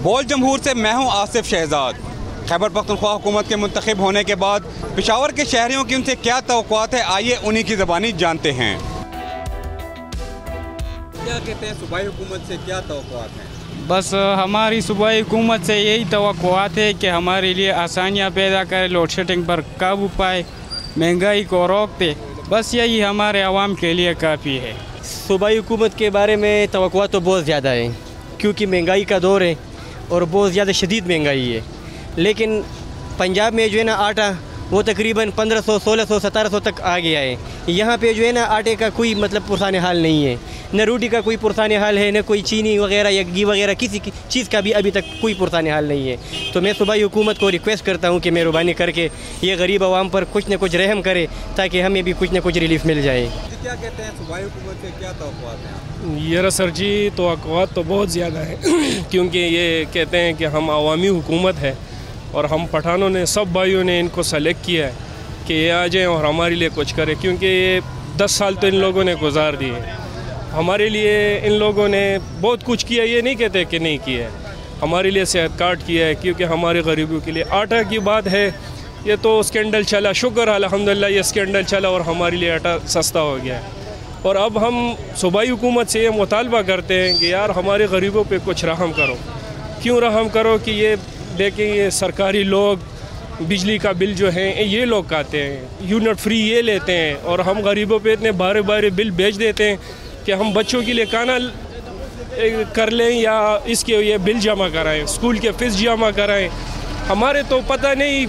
बोल जमहूर से मैं हूं आसिफ शहजाद। खैबर पख्तूनख्वा हुकूमत के मुंतखब होने के बाद पेशावर के शहरियों की उनसे क्या तवक्कुआत है, आइए उन्हीं की ज़बानी जानते हैं। क्या कहते हैं, सूबाई हुकूमत से क्या तवक्कुआत हैं? बस हमारी सूबाई हुकूमत से यही तवक्कुआत है कि हमारे लिए आसानियाँ पैदा करे, लोड शेडिंग पर काबू पाए, महंगाई को रोक दे। बस यही हमारे आवाम के लिए काफ़ी है। सूबाई हुकूमत के बारे में तवक्कुआत तो बहुत ज़्यादा है, क्योंकि महंगाई का दौर है और बहुत ज़्यादा शदीद महंगाई है। लेकिन पंजाब में जो है ना आटा वो तकरीबन 1500, 1600, 1700 तक आ गया है। यहाँ पे जो है ना आटे का कोई मतलब पुरसाने हाल नहीं है, न रोटी का कोई पुरसाने हाल है, न कोई चीनी वगैरह या घी वगैरह किसी चीज़ का भी अभी तक कोई पुरसाने हाल नहीं है। तो मैं सूबाई हुकूमत को रिक्वेस्ट करता हूँ कि मेहरबानी करके ये गरीब आवाम पर कुछ न कुछ रहम करे, ताकि हमें भी कुछ न कुछ रिलीफ मिल जाए। क्या कहते हैं, सूबाई हुकूमत से क्या तवक्कुआत हैं? ये सर जी तवक्कुआत तो बहुत ज़्यादा है क्योंकि ये कहते हैं कि हम अवामी हुकूमत है और हम पठानों ने, सब भाइयों ने इनको सेलेक्ट किया है कि ये आ जाएँ और हमारे लिए कुछ करें, क्योंकि ये 10 साल तो इन लोगों ने गुजार दिए। हमारे लिए इन लोगों ने बहुत कुछ किया, ये नहीं कहते कि नहीं किया है। हमारे लिए सेहत कार्ड किया है, क्योंकि हमारे गरीबों के लिए आटा की बात है, ये तो स्कैंडल चला, शुक्र अल्हम्दुलिल्लाह ये स्कैंडल चला और हमारे लिए आटा सस्ता हो गया है। और अब हम सूबाई हुकूमत से ये मुतालबा करते हैं कि यार हमारे गरीबों पे कुछ रहम करो। क्यों रहम करो कि ये देखें, ये सरकारी लोग बिजली का बिल जो है ये लोग काटते हैं, यूनिट फ्री ये लेते हैं, और हम गरीबों पे इतने बारे बारे बिल भेज देते हैं कि हम बच्चों के लिए खाना कर लें या इसके ये बिल जमा कराएं, स्कूल के फ़ीस जमा कराएं। हमारे तो पता नहीं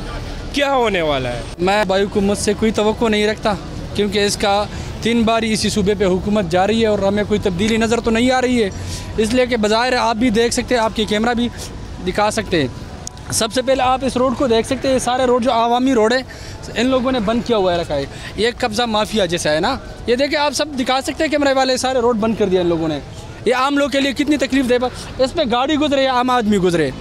क्या होने वाला है। मैं सूबाई हुकूमत से कोई तवक्को नहीं रखता, क्योंकि इसका 3 बार इसी सूबे पे हुकूमत जा रही है और हमें कोई तब्दीली नज़र तो नहीं आ रही है। इसलिए कि बज़ाहिर आप भी देख सकते हैं, आपके कैमरा भी दिखा सकते हैं। सबसे पहले आप इस रोड को देख सकते हैं, सारे रोड जो आवामी रोड है इन लोगों ने बंद किया हुआ है, रखा है। ये कब्ज़ा माफिया जैसा है ना, ये देखें, आप सब दिखा सकते हैं कैमरे वाले, सारे रोड बंद कर दिया इन लोगों ने। ये आम लोग के लिए कितनी तकलीफ दे, इस पर गाड़ी गुजरे या आम आदमी गुजरे,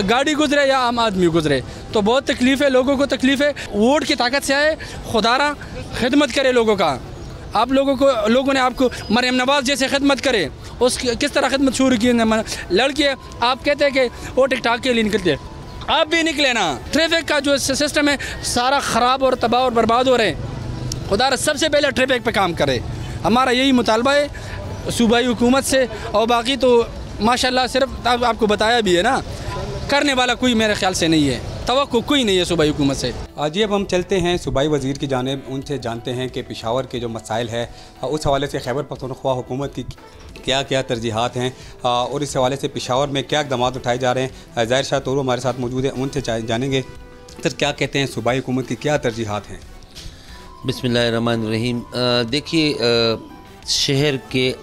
गाड़ी गुजरे या आम आदमी गुजरे तो बहुत तकलीफ़ है, लोगों को तकलीफ़ है। वोट की ताकत से आए, खुदारा खिदमत करे लोगों का। आप लोगों ने आपको मरियम नवाज़ जैसे खिदमत करे, उस किस तरह खिदमत शुरू की लड़की है। आप कहते हैं कि वो टिकटॉक के लिए निकलते, आप भी निकले ना। ट्रैफिक का जो सिस्टम है सारा ख़राब और तबाह और बर्बाद हो रहे हैं। खुदा सबसे पहले ट्रैफिक पे काम करे, हमारा यही मुतालबा है सूबाई हुकूमत से। और बाकी तो माशाल्लाह सिर्फ आपको बताया भी है ना, करने वाला कोई मेरे ख्याल से नहीं है, तवक्को कोई नहीं है सूबाई हुकूमत से। आज अब हम चलते हैं सूबाई वज़ीर की जानिब, उनसे जानते हैं कि पेशावर के जो मसाइल है उस हवाले से खैबर पख्तूनख्वा हुकूमत की क्या क्या तरजीहात हैं और इस हवाले से पेशावर में क्या इक़दाम उठाए जा रहे हैं। ज़ाहिर शाह तोरू हमारे साथ मौजूद है, उनसे जानेंगे सर क्या कहते हैं, सूबाई हुकूमत की क्या तरजीहात हैं। बिस्मिल्लाहिर्रहमानिर्रहीम। देखिए, शहर के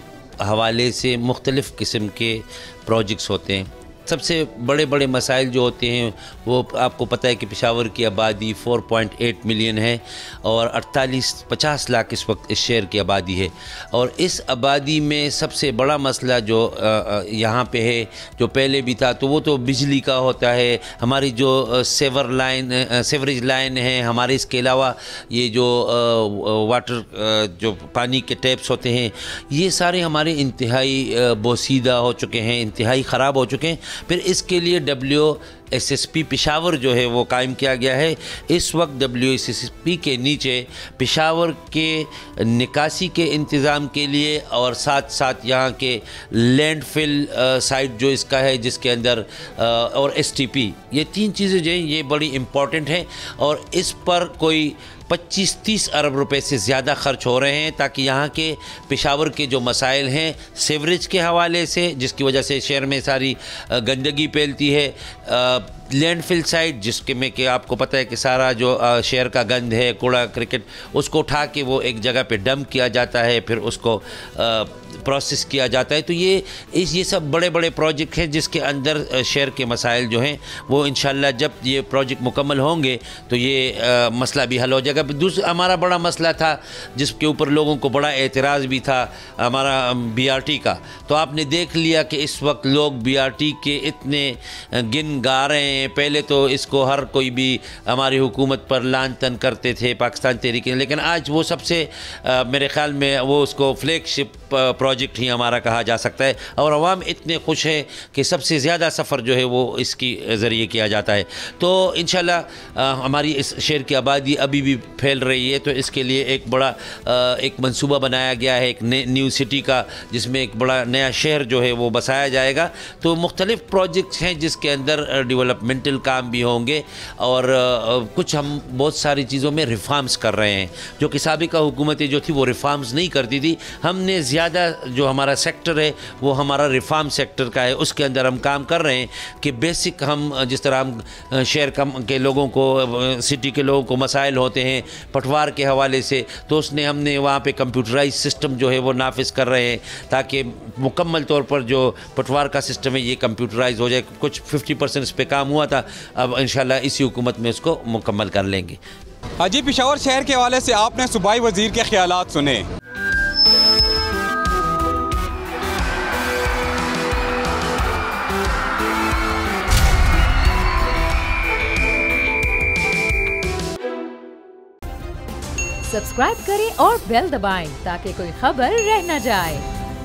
हवाले से मुख्तलिफ़ किस्म के प्रोजेक्ट्स होते हैं। सबसे बड़े बड़े मसाइल जो होते हैं वो आपको पता है कि पेशावर की आबादी 4.8 मिलियन है और 48-50 लाख इस वक्त इस शहर की आबादी है। और इस आबादी में सबसे बड़ा मसला जो यहाँ पे है, जो पहले भी था, तो वो तो बिजली का होता है। हमारी जो सेवरेज लाइन है हमारे, इसके अलावा ये जो वाटर जो पानी के टैप्स होते हैं, ये सारे हमारे इंतहाई बोसीदा हो चुके हैं, इंतहाई ख़राब हो चुके हैं। फिर इसके लिए WSSP पेशावर जो है वो कायम किया गया है। इस वक्त WSSP के नीचे पेशावर के निकासी के इंतज़ाम के लिए और साथ साथ यहाँ के लैंडफिल साइट जो इसका है जिसके अंदर और STP, ये 3 चीज़ें जो हैं ये बड़ी इम्पॉर्टेंट हैं और इस पर कोई 25-30 अरब रुपए से ज़्यादा खर्च हो रहे हैं, ताकि यहाँ के पेशावर के जो मसाइल हैं सेवरेज के हवाले से, जिसकी वजह से शहर में सारी गंदगी फैलती है, लैंडफिल साइट जिसके में कि आपको पता है कि सारा जो शहर का गंद है, कूड़ा क्रिकेट, उसको उठा के वो एक जगह पे डंप किया जाता है, फिर उसको प्रोसेस किया जाता है। तो ये सब बड़े बड़े प्रोजेक्ट हैं जिसके अंदर शहर के मसाइल जो हैं वो इंशाल्लाह जब ये प्रोजेक्ट मुकम्मल होंगे तो ये मसला भी हल हो जाएगा। जाएगा। दूसरा हमारा बड़ा मसला था जिसके ऊपर लोगों को बड़ा एतराज़ भी था, हमारा BRT का। तो आपने देख लिया कि इस वक्त लोग BRT के इतने गिन गा रहे हैं। पहले तो इसको हर कोई भी हमारी हुकूमत पर लान तन करते थे पाकिस्तान तहरीक, लेकिन आज वो सबसे मेरे ख़्याल में वो उसको फ्लैगशिप प्रोजेक्ट ही हमारा कहा जा सकता है। और अवाम इतने खुश है कि सबसे ज़्यादा सफ़र जो है वो इसकी ज़रिए किया जाता है। तो इंशाल्लाह हमारी इस शहर की आबादी अभी भी फैल रही है, तो इसके लिए एक बड़ा एक मंसूबा बनाया गया है एक न्यू सिटी का, जिसमें एक बड़ा नया शहर जो है वो बसाया जाएगा। तो मुख्तलिफ़ प्रोजेक्ट्स हैं जिसके अंदर डेवलपमेंटल काम भी होंगे और कुछ हम बहुत सारी चीज़ों में रिफॉर्म्स कर रहे हैं जो कि साबिका हुकूमतें जो थी वो रिफॉर्म्स नहीं करती थी। हमने ज़्यादा जो हमारा सेक्टर है वो हमारा रिफॉर्म सेक्टर का है, उसके अंदर हम काम कर रहे हैं कि बेसिक हम जिस तरह हम शहर के लोगों को, सिटी के लोगों को मसाइल होते हैं पटवार के हवाले से, तो हमने वहाँ पे कंप्यूटराइज सिस्टम जो है वो नाफिज कर रहे हैं ताकि मुकम्मल तौर पर जो पटवार का सिस्टम है ये कंप्यूटराइज हो जाए। कुछ 50% इस पर काम हुआ था, अब इंशाल्लाह इसी हुकूमत में उसको मुकम्मल कर लेंगे। जी, पेशावर शहर के हवाले से आपने सूबाई वज़ीर के ख्यालात सुने। सब्सक्राइब करें और बेल दबाएं ताकि कोई खबर रह न जाए।